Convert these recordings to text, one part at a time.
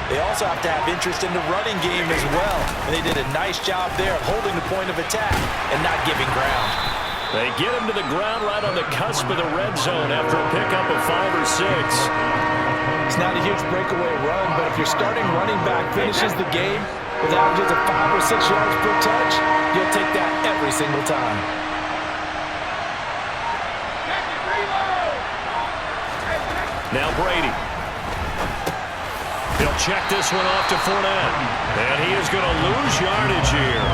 They also have to have interest in the running game as well. And they did a nice job there of holding the point of attack and not giving ground. They get him to the ground right on the cusp of the red zone after a pickup of 5 or 6. It's not a huge breakaway run, but if your starting running back finishes the game with averages of 5 or 6 yards per touch, you'll take that every single time. Now Brady. He'll check this one off to Fournette. And he is going to lose yardage here.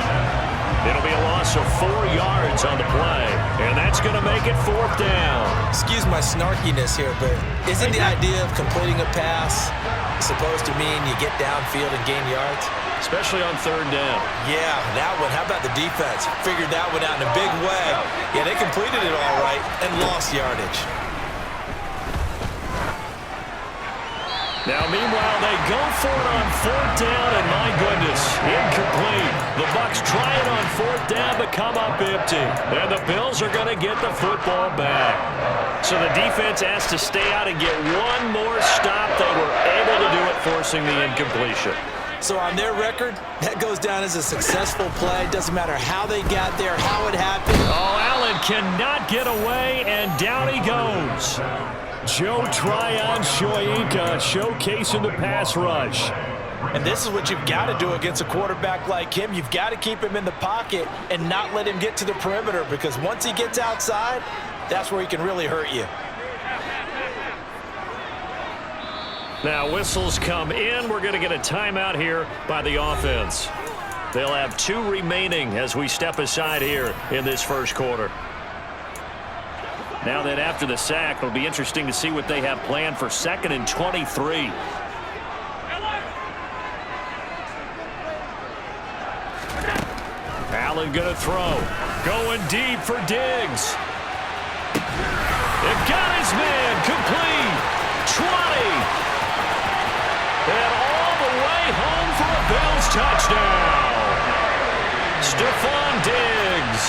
It'll be a loss of 4 yards on the play. And that's going to make it 4th down. Excuse my snarkiness here, but isn't the idea of completing a pass supposed to mean you get downfield and gain yards? Especially on 3rd down. Yeah, that one. How about the defense? Figured that one out in a big way. Yeah, they completed it all right and lost yardage. Now, meanwhile, they go for it on 4th down, and my goodness, incomplete. The Bucs try it on 4th down, but come up empty. And the Bills are going to get the football back. So the defense has to stay out and get one more stop. They were able to do it, forcing the incompletion. So on their record, that goes down as a successful play. Doesn't matter how they got there, how it happened. Oh, Allen cannot get away, and down he goes. Joe Tryon-Shoyinka showcasing the pass rush. And this is what you've got to do against a quarterback like him. You've got to keep him in the pocket and not let him get to the perimeter, because once he gets outside, that's where he can really hurt you. Now whistles come in. We're going to get a timeout here by the offense. They'll have 2 remaining as we step aside here in this first quarter. Now that after the sack, it'll be interesting to see what they have planned for 2nd and 23. Allen going to throw. Going deep for Diggs. They've got his man. Complete. 20. And all the way home for a Bills touchdown. Stephon Diggs.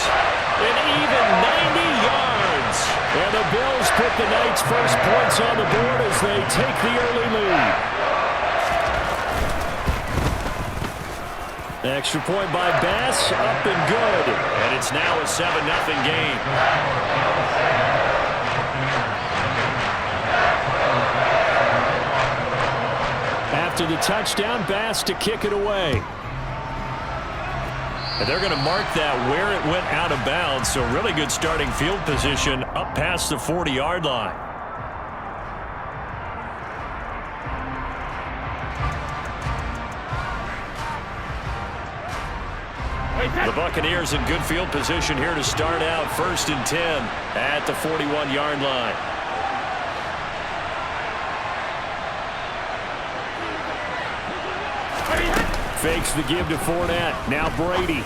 An even 90 yards. And the Bills put the night's first points on the board as they take the early lead. Extra point by Bass, up and good. And it's now a 7-0 game. After the touchdown, Bass to kick it away. And they're going to mark that where it went out of bounds, so really good starting field position up past the 40-yard line. The Buccaneers in good field position here to start out 1st and 10 at the 41-yard line. Fakes the give to Fournette. Now Brady.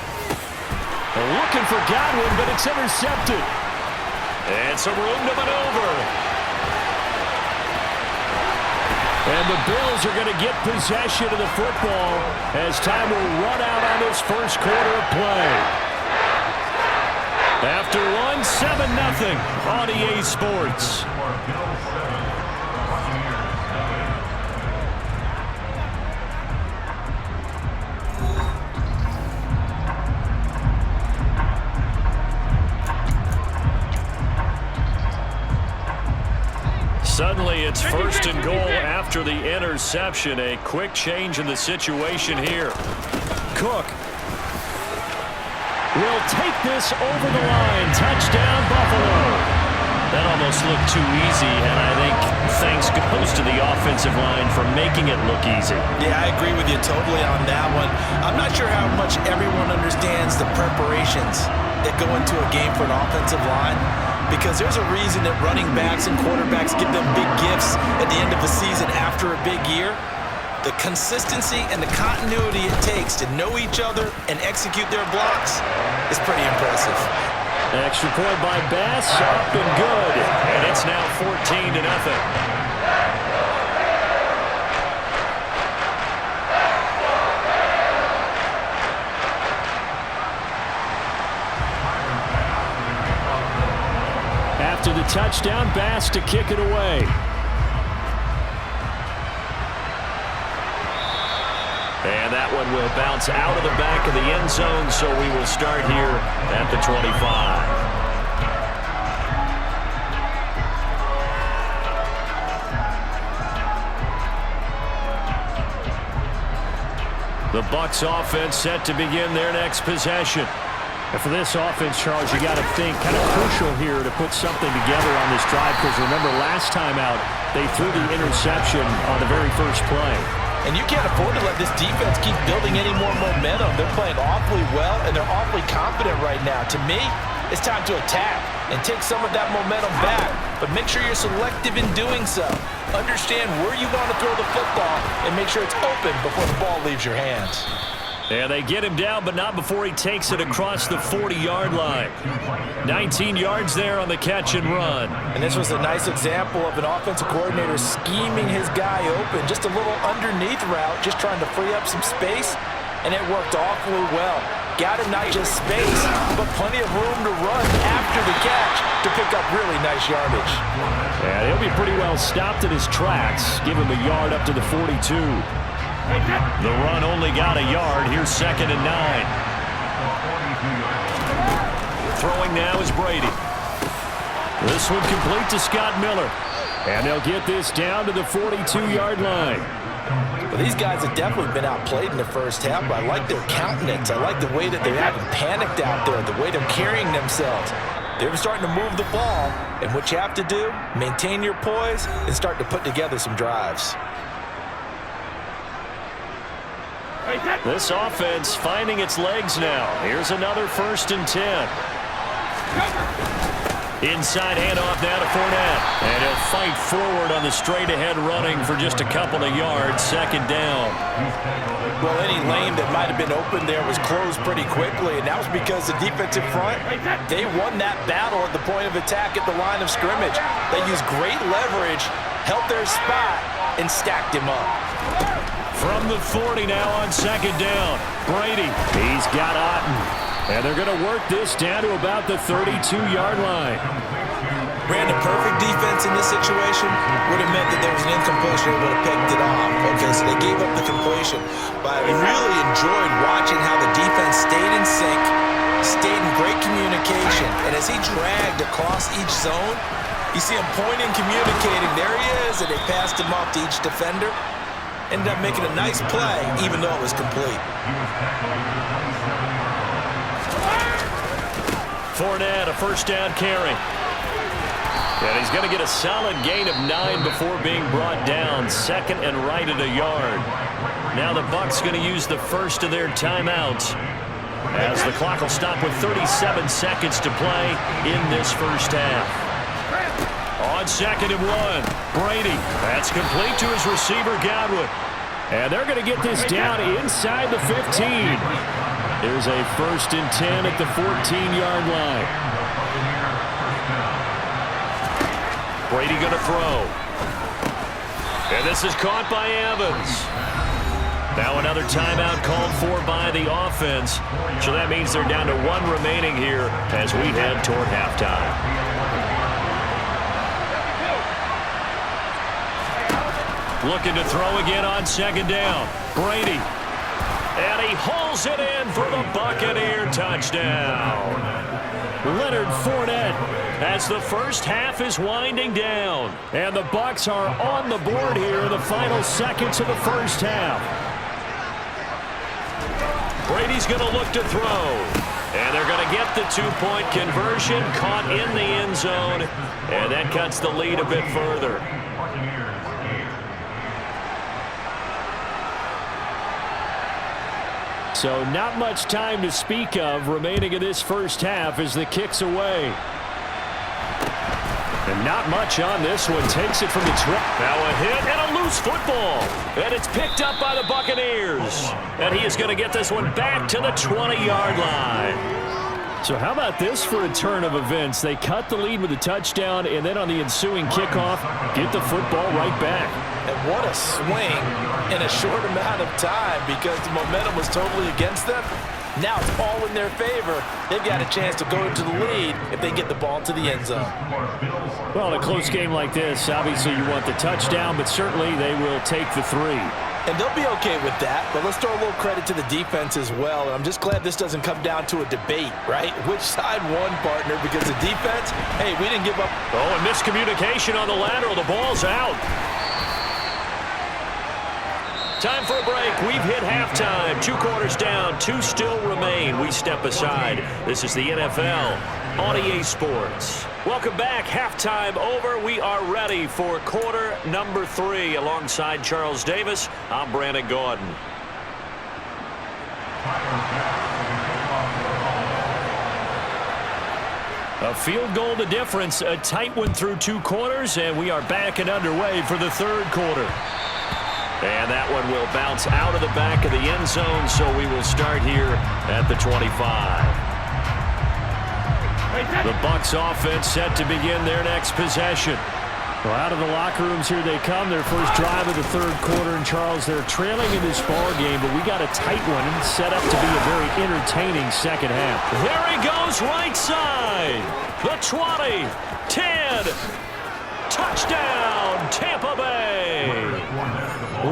Looking for Godwin, but it's intercepted. And some room to maneuver. And the Bills are going to get possession of the football as time will run out on this first quarter of play. After one, 7-0 on EA Sports. Suddenly, it's 1st and goal after the interception. A quick change in the situation here. Cook will take this over the line. Touchdown, Buffalo. That almost looked too easy, and I think thanks goes to the offensive line for making it look easy. Yeah, I agree with you totally on that one. I'm not sure how much everyone understands the preparations that go into a game for an offensive line, because there's a reason that running backs and quarterbacks give them big gifts at the end of the season after a big year. The consistency and the continuity it takes to know each other and execute their blocks is pretty impressive. Extra point by Bass, up and good. And it's now 14-0. After the touchdown, Bass to kick it away. And that one will bounce out of the back of the end zone, so we will start here at the 25. The Bucs offense set to begin their next possession. And for this offense, Charles, you got to think kind of crucial here to put something together on this drive, because remember last time out they threw the interception on the very first play. And you can't afford to let this defense keep building any more momentum. They're playing awfully well, and they're awfully confident right now. To me, it's time to attack and take some of that momentum back, but make sure you're selective in doing so. Understand where you want to throw the football and make sure it's open before the ball leaves your hands. And they get him down, but not before he takes it across the 40-yard line. 19 yards there on the catch and run. And this was a nice example of an offensive coordinator scheming his guy open. Just a little underneath route, just trying to free up some space, and it worked awfully well. Got him not just space, but plenty of room to run after the catch to pick up really nice yardage. And he'll be pretty well stopped in his tracks. Give him a yard up to the 42. The run only got a yard. Here's 2nd and 9. Throwing now is Brady. This one complete to Scott Miller. And they'll get this down to the 42-yard line. Well, these guys have definitely been outplayed in the first half, but I like their countenance. I like the way that they haven't panicked out there, the way they're carrying themselves. They're starting to move the ball, and what you have to do, maintain your poise and start to put together some drives. This offense finding its legs now. Here's another 1st and 10. Inside handoff now to Fournette. And he'll fight forward on the straight-ahead running for just a couple of yards. 2nd down. Well, any lane that might have been open there was closed pretty quickly, and that was because the defensive front, they won that battle at the point of attack at the line of scrimmage. They used great leverage, held their spot, and stacked him up. From the 40 now on 2nd down. Brady, he's got Otten. And they're going to work this down to about the 32-yard line. Ran the perfect defense in this situation. Would have meant that there was an incompletion. They would have picked it off. Okay, so they gave up the completion. But I really enjoyed watching how the defense stayed in sync, stayed in great communication. And as he dragged across each zone, you see him pointing, communicating. There he is, and they passed him off to each defender. Ended up making a nice play, even though it was complete. Fournette, a 1st down carry. And he's going to get a solid gain of 9 before being brought down. 2nd and right at a yard. Now the Bucs going to use the first of their timeouts, as the clock will stop with 37 seconds to play in this first half. On 2nd and 1, Brady. That's complete to his receiver, Godwin. And they're going to get this down inside the 15. There's a 1st and 10 at the 14-yard line. Brady going to throw. And this is caught by Evans. Now another timeout called for by the offense. So that means they're down to 1 remaining here as we head toward halftime. Looking to throw again on 2nd down. Brady. And he hauls it in for the Buccaneer touchdown. Leonard Fournette, as the first half is winding down. And the Bucs are on the board here in the final seconds of the first half. Brady's going to look to throw. And they're going to get the 2-point conversion, caught in the end zone. And that cuts the lead a bit further. So not much time to speak of remaining in this first half as the kick's away. And not much on this one. Takes it from the trip. Now a hit and a loose football. And it's picked up by the Buccaneers. And he is going to get this one back to the 20-yard line. So how about this for a turn of events? They cut the lead with a touchdown, and then on the ensuing kickoff, get the football right back. And what a swing in a short amount of time, because the momentum was totally against them. Now it's all in their favor. They've got a chance to go into the lead if they get the ball to the end zone. Well, in a close game like this, obviously you want the touchdown, but certainly they will take the 3. And they'll be okay with that, but let's throw a little credit to the defense as well. And I'm just glad this doesn't come down to a debate, right? Which side won, partner? Because the defense, hey, we didn't give up. Oh, and miscommunication on the lateral. The ball's out. Time for a break. We've hit halftime. 2 quarters down. 2 still remain. We step aside. This is the NFL on EA Sports. Welcome back. Halftime over. We are ready for quarter number 3. Alongside Charles Davis, I'm Brandon Gordon. A field goal the difference. A tight one through 2 quarters, and we are back and underway for the 3rd quarter. And that one will bounce out of the back of the end zone, so we will start here at the 25. The Bucs offense set to begin their next possession. Well, out of the locker rooms here they come. Their first drive of the 3rd quarter. And, Charles, they're trailing in this ball game, but we got a tight one set up to be a very entertaining second half. There he goes, right side. The 20, 10, touchdown, Tampa Bay.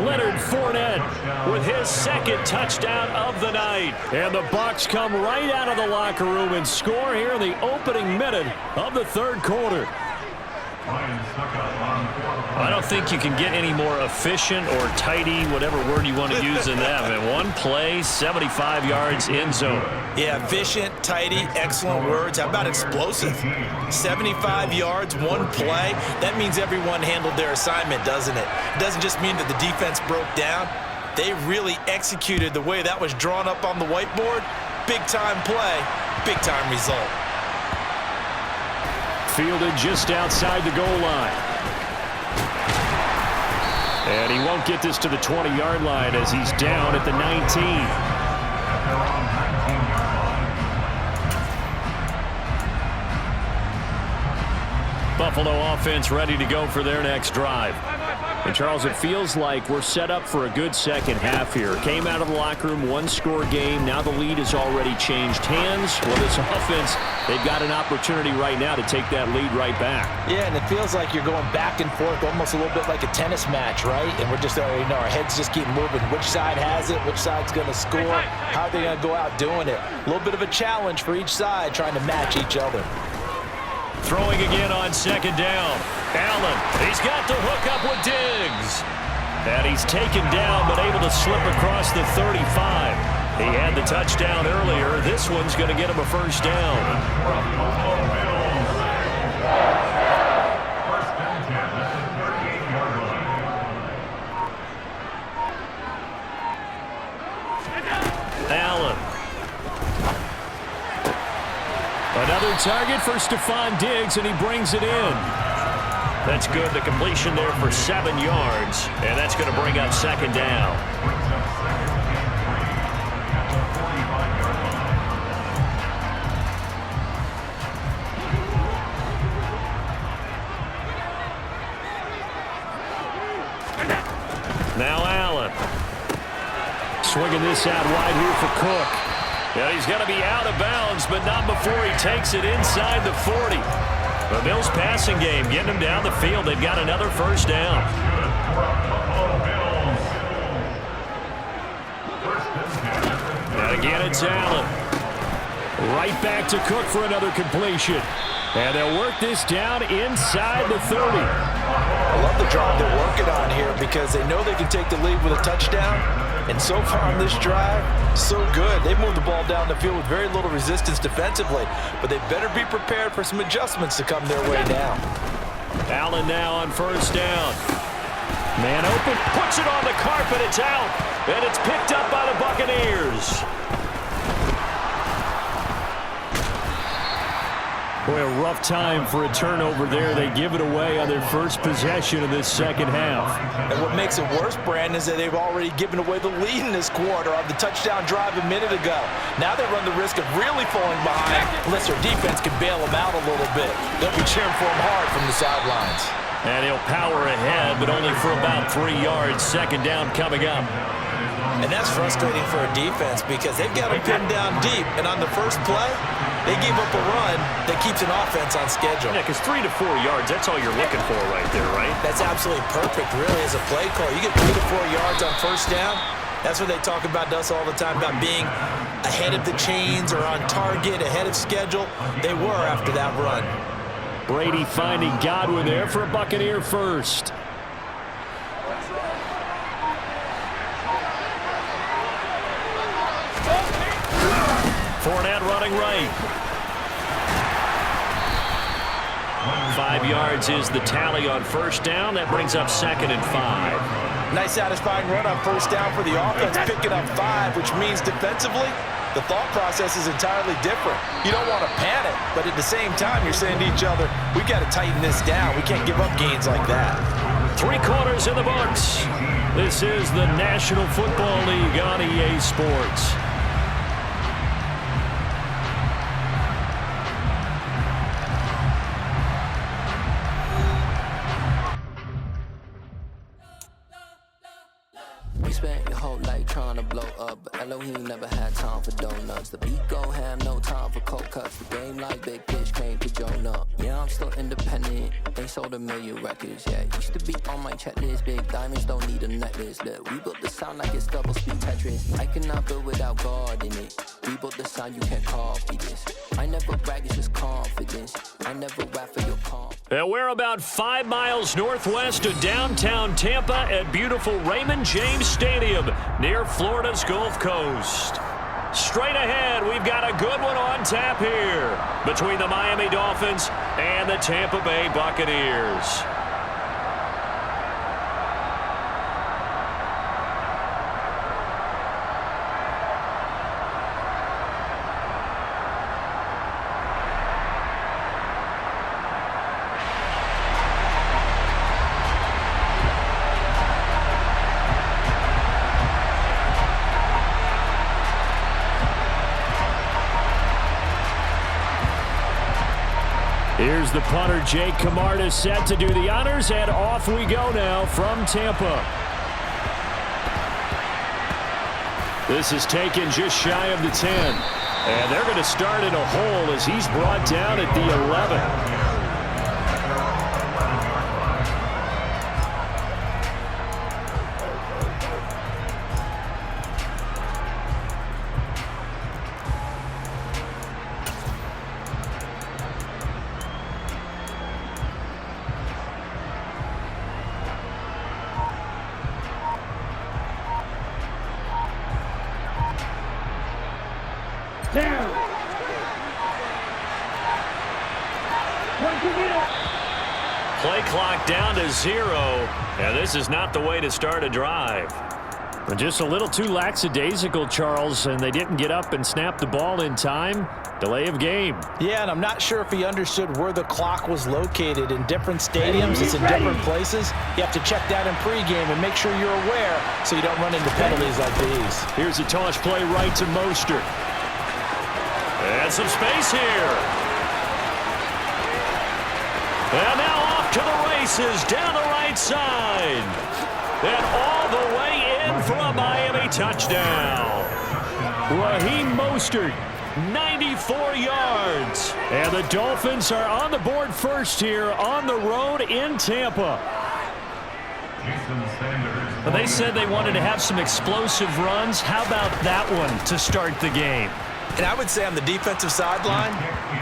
Leonard Fournette with his 2nd touchdown of the night. And the Bucs come right out of the locker room and score here in the opening minute of the 3rd quarter. I don't think you can get any more efficient or tidy, whatever word you want to use in that. And 1 play, 75 yards in zone. Yeah, efficient, tidy, excellent words. How about explosive? 75 yards, 1 play. That means everyone handled their assignment, doesn't it? It doesn't just mean that the defense broke down. They really executed the way that was drawn up on the whiteboard. Big-time play, big-time result. Fielded just outside the goal line. And he won't get this to the 20-yard line as he's down at the 19. Buffalo offense ready to go for their next drive. And, Charles, it feels like we're set up for a good second half here. Came out of the locker room, 1-score game. Now the lead has already changed hands. Well, this offense, they've got an opportunity right now to take that lead right back. Yeah, and it feels like you're going back and forth almost a little bit like a tennis match, right? And we're just, our heads just keep moving. Which side has it? Which side's going to score? How are they going to go out doing it? A little bit of a challenge for each side trying to match each other. Throwing again on 2nd down. Allen, he's got to hook up with Diggs. And he's taken down, but able to slip across the 35. He had the touchdown earlier. This one's going to get him a 1st down. Allen. Another target for Stephon Diggs, and he brings it in. That's good. The completion there for 7 yards, and that's going to bring up 2nd down. Now Allen. Swinging this out wide here for Cook. Yeah, he's going to be out of bounds, but not before he takes it inside the 40. The Bills passing game getting them down the field. They've got another 1st down. And again, it's Allen. Right back to Cook for another completion. And they'll work this down inside the 30. I love the drive they're working on here because they know they can take the lead with a touchdown. And so far on this drive, so good. They moved the ball down the field with very little resistance defensively, but they better be prepared for some adjustments to come their way now. Allen now on 1st down. Man open, puts it on the carpet, it's out, and it's picked up by the Buccaneers. Boy, a rough time for a turnover there. They give it away on their first possession of this second half. And what makes it worse, Brandon, is that they've already given away the lead in this quarter on the touchdown drive a minute ago. Now they run the risk of really falling behind unless their defense can bail them out a little bit. They'll be cheering for them hard from the sidelines. And he'll power ahead, but only for about 3 yards. Second down coming up. And that's frustrating for a defense because they've got them pinned down deep. And on the first play, They give up a run that keeps an offense on schedule. Yeah, because 3 to 4 yards, that's all you're looking for right there, right? That's absolutely perfect, really, as a play call. You get 3 to 4 yards on first down. That's what they talk about to us all the time, about being ahead of the chains or on target, ahead of schedule. They were after that run. Brady finding Godwin there for a Buccaneer first. Fournette running right. 5 yards is the tally on first down. That brings up 2nd and 5. Nice satisfying run on first down for the offense, picking up 5, which means defensively, the thought process is entirely different. You don't want to panic, but at the same time, you're saying to each other, we got to tighten this down. We can't give up gains like that. 3 quarters in the books. This is the National Football League on EA Sports. Spent your whole life trying to blow up, but Elohim never had time for donuts. The beat go ham, no time for cold cuts. The game like Big Fish came to Jonah. Yeah, I'm still independent. They sold 1 million records. Yeah, used to be on my checklist. Big diamonds don't need a necklace. Look, we built the sound like it's double speed Tetris. I cannot build without God in it. We built the sound, you can't copy this. I never brag, it's just confidence. I never rap for your calm. And we're about 5 miles northwest of downtown Tampa at beautiful Raymond James Stadium near Florida's Gulf Coast. Straight ahead, we've got a good one on tap here between the Miami Dolphins and the Tampa Bay Buccaneers. Here's the punter, Jake Camarda, set to do the honors, and off we go now from Tampa. This is taken just shy of the 10. And they're going to start in a hole as he's brought down at the 11. Play clock down to 0, and this is not the way to start a drive. Just a little too lackadaisical, Charles, and they didn't get up and snap the ball in time. Delay of game. Yeah, and I'm not sure if he understood where the clock was located. In different stadiums, it's in different places. You have to check that in pregame and make sure you're aware so you don't run into penalties like these. Here's a toss play right to Mostert. And some space here. And now off to the races down the right side. And all the way in for a Miami touchdown. Raheem Mostert, 94 yards. And the Dolphins are on the board first here on the road in Tampa. Well, they said they wanted to have some explosive runs. How about that one to start the game? And I would say on the defensive sideline,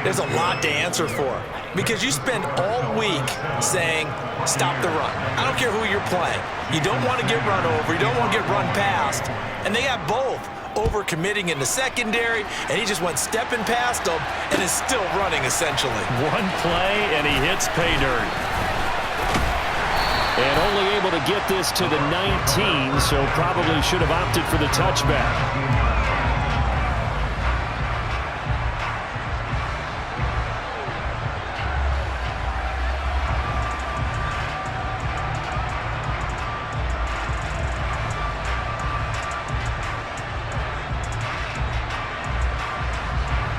there's a lot to answer for. Because you spend all week saying, stop the run. I don't care who you're playing. You don't want to get run over. You don't want to get run past. And they got both over-committing in the secondary, and he just went stepping past them and is still running, essentially. One play, and he hits pay dirt. And only able to get this to the 19, so probably should have opted for the touchback.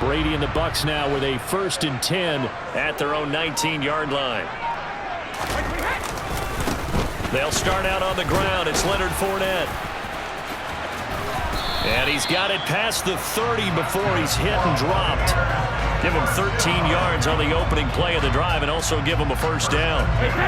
Brady and the Bucs now with a 1st and 10 at their own 19-yard line. They'll start out on the ground. It's Leonard Fournette. And he's got it past the 30 before he's hit and dropped. Give them 13 yards on the opening play of the drive and also give them a first down.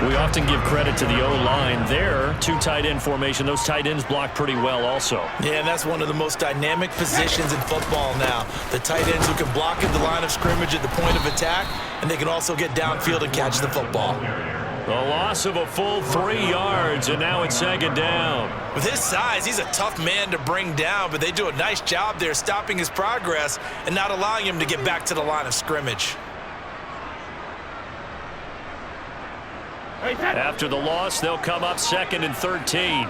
We often give credit to the O-line there. Two tight end formation. Those tight ends block pretty well also. Yeah, and that's one of the most dynamic positions in football now. The tight ends who can block at the line of scrimmage at the point of attack, and they can also get downfield and catch the football. A loss of a full 3 yards, and now it's second down. With his size, he's a tough man to bring down, but they do a nice job there stopping his progress and not allowing him to get back to the line of scrimmage. After the loss, they'll come up 2nd and 13.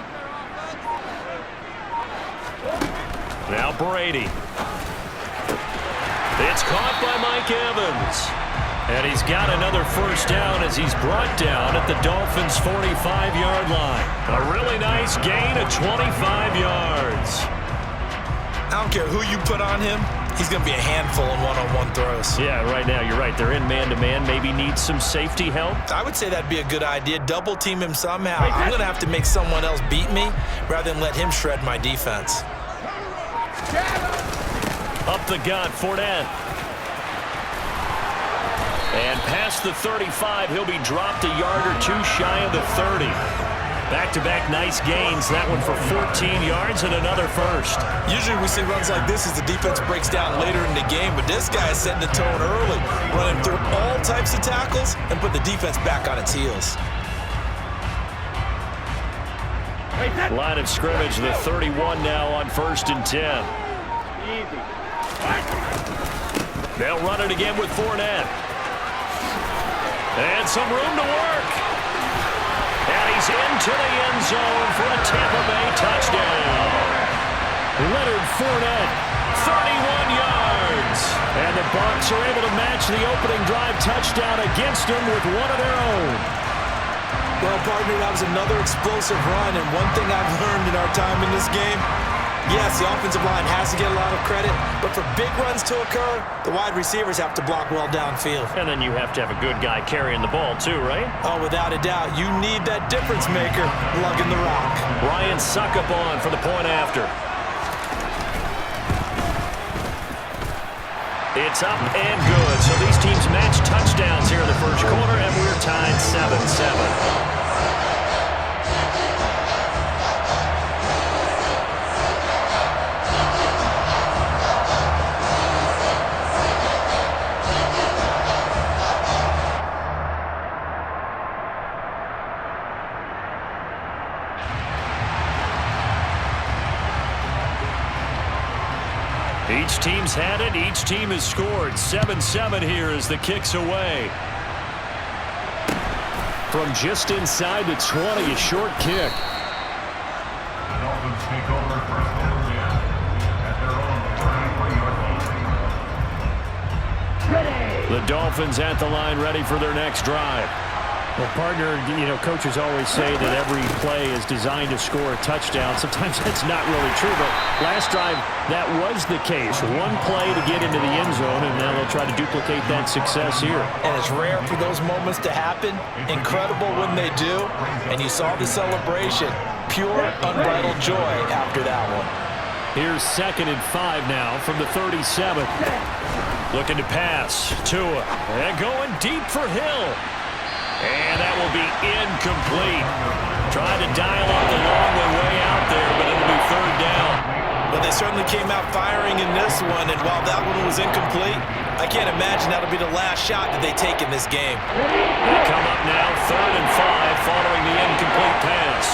Now Brady. It's caught by Mike Evans. And he's got another first down as he's brought down at the Dolphins' 45-yard line. A really nice gain of 25 yards. I don't care who you put on him. He's going to be a handful in one-on-one throws. Yeah, right now, you're right. They're in man-to-man. Maybe needs some safety help. I would say that'd be a good idea. Double team him somehow. I'm going to have to make someone else beat me rather than let him shred my defense. Up the gut, Fournette. And past the 35, he'll be dropped a yard or two shy of the 30. Back-to-back nice gains. That one for 14 yards and another first. Usually we see runs like this as the defense breaks down later in the game, but this guy is setting the tone early, running through all types of tackles and put the defense back on its heels. Line of scrimmage, the 31 now on 1st and 10. They'll run it again with Fournette. And some room to work. And he's into the end zone for a Tampa Bay touchdown. Leonard Fournette, 31 yards. And the Bucs are able to match the opening drive touchdown against him with one of their own. Well, partner, that was another explosive run, and one thing I've learned in our time in this game, yes, the offensive line has to get a lot of credit, but for big runs to occur, the wide receivers have to block well downfield. And then you have to have a good guy carrying the ball too, right? Oh, without a doubt. You need that difference maker lugging the rock. Ryan Succop for the point after. It's up and good. So these teams match touchdowns here in the first quarter, and we're tied 7-7. Each team's had it. Each team has scored. 7-7 here as the kick's away. From just inside the 20, a short kick. The Dolphins at the line ready for their next drive. Well, partner, coaches always say that every play is designed to score a touchdown. Sometimes that's not really true, but last drive, that was the case. One play to get into the end zone, and now they'll try to duplicate that success here. And it's rare for those moments to happen. Incredible when they do. And you saw the celebration. Pure, unbridled joy after that one. Here's 2nd and 5 now from the 37. Looking to pass. Tua. And going deep for Hill. And that will be incomplete. Trying to dial up the long way out there, but it'll be 3rd down. But they certainly came out firing in this one, and while that one was incomplete, I can't imagine that'll be the last shot that they take in this game. They come up now 3rd and 5 following the incomplete pass.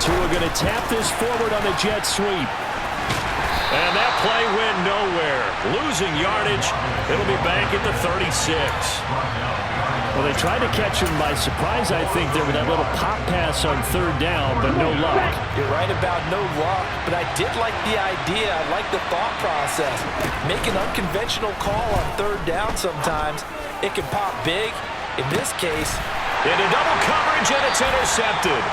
Tua going to tap this forward on the jet sweep. And that play went nowhere. Losing yardage. It'll be back at the 36. Well, they tried to catch him by surprise, I think, there with that little pop pass on 3rd down, but no luck. You're right about no luck, but I did like the idea. I like the thought process. Make an unconventional call on 3rd down sometimes. It can pop big. In this case, into double coverage, and it's intercepted.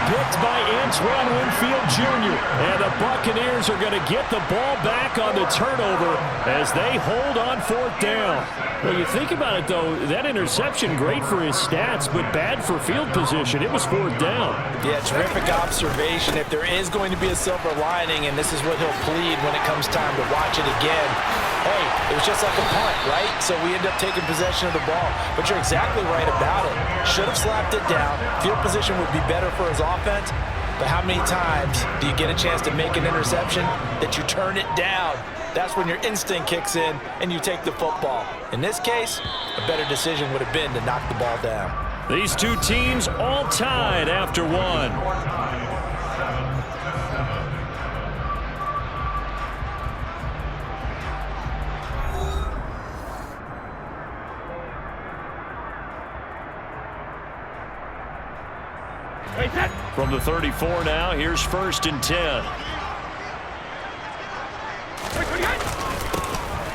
picked by Antoine Winfield Jr. And the Buccaneers are going to get the ball back on the turnover as they hold on 4th down. Well, you think about it, though, that interception, great for his stats, but bad for field position. It was 4th down. Yeah, terrific observation. If there is going to be a silver lining, and this is what he'll plead when it comes time to watch it again, hey, it was just like a punt, right? So we end up taking possession of the ball. But you're exactly right about it. Should have slapped it down. Field position would be better for his offense. But how many times do you get a chance to make an interception that you turn it down? That's when your instinct kicks in and you take the football. In this case, a better decision would have been to knock the ball down. These two teams all tied after one. From the 34 now, here's 1st and 10.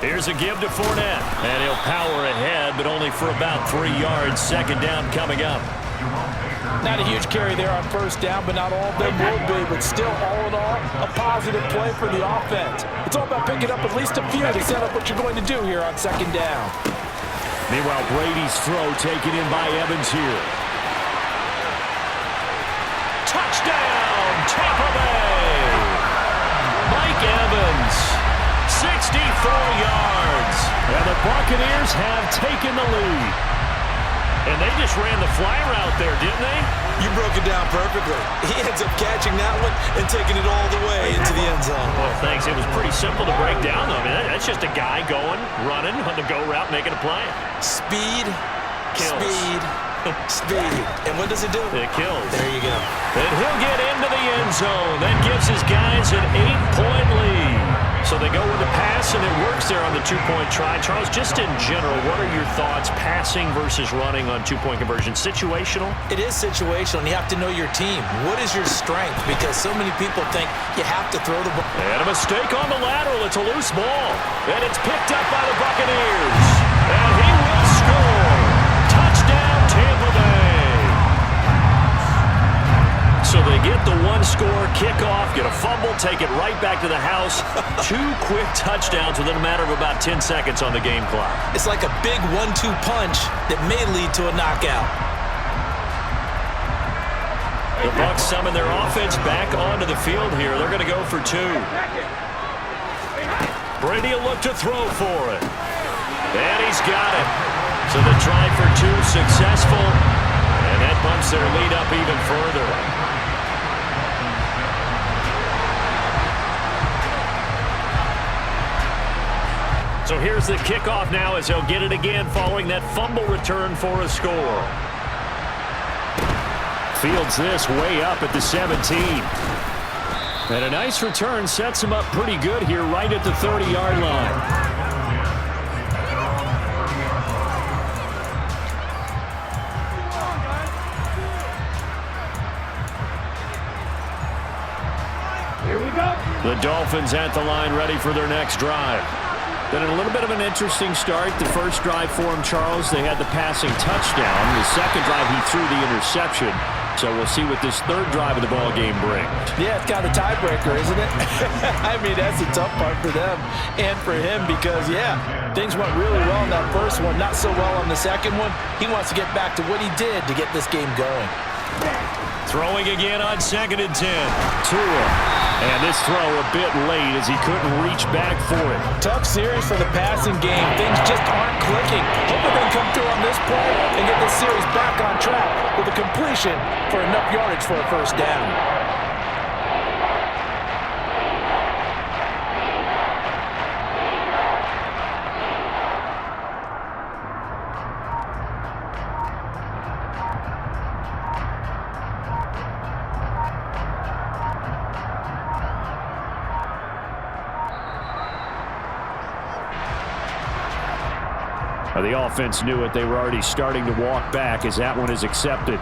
Here's a give to Fournette, and he'll power ahead, but only for about 3 yards. 2nd down coming up. Not a huge carry there on 1st down, but not all of them will be. But still, all in all, a positive play for the offense. It's all about picking up at least a few to set up what you're going to do here on 2nd down. Meanwhile, Brady's throw taken in by Evans here. Touchdown, Tampa Bay! Mike Evans, 64 yards. And the Buccaneers have taken the lead. And they just ran the fly route there, didn't they? You broke it down perfectly. He ends up catching that one and taking it all the way into the end zone. Well, thanks. It was pretty simple to break down, though. I mean, that's just a guy going, running on the go route, making a play. Speed, kills. Speed, speed. And what does it do? It kills. There you go. And he'll get into the end zone. That gives his guys an 8-point lead. So they go with the pass, and it works there on the 2-point try. Charles, just in general, what are your thoughts passing versus running on 2-point conversion? Situational? It is situational, and you have to know your team. What is your strength? Because so many people think you have to throw the ball. And a mistake on the lateral. It's a loose ball. And it's picked up by the Buccaneers. And he will score. Touchdown, Tampa Bay. So they get the 1-score kickoff, get a fumble, take it right back to the house. 2 quick touchdowns within a matter of about 10 seconds on the game clock. It's like a big 1-2 punch that may lead to a knockout. The Bucs summon their offense back onto the field here. They're going to go for 2. Brady will look to throw for it. And he's got it. So the try for 2 successful. And that bumps their lead up even further. So here's the kickoff now as they'll get it again following that fumble return for a score. Fields this way up at the 17. And a nice return sets him up pretty good here right at the 30-yard line. Here we go. The Dolphins at the line ready for their next drive. Then a little bit of an interesting start. The first drive for him, Charles, they had the passing touchdown. The second drive, he threw the interception. So we'll see what this third drive of the ball game brings. Yeah, it's kind of a tiebreaker, isn't it? I mean, that's a tough part for them and for him because, yeah, things went really well in that first one, not so well on the second one. He wants to get back to what he did to get this game going. Throwing again on 2nd and 10. Tua. And this throw a bit late as he couldn't reach back for it. Tough series for the passing game. Things just aren't clicking. Hoping they come through on this play and get this series back on track with a completion for enough yardage for a 1st down. The offense knew it. They were already starting to walk back as that one is accepted.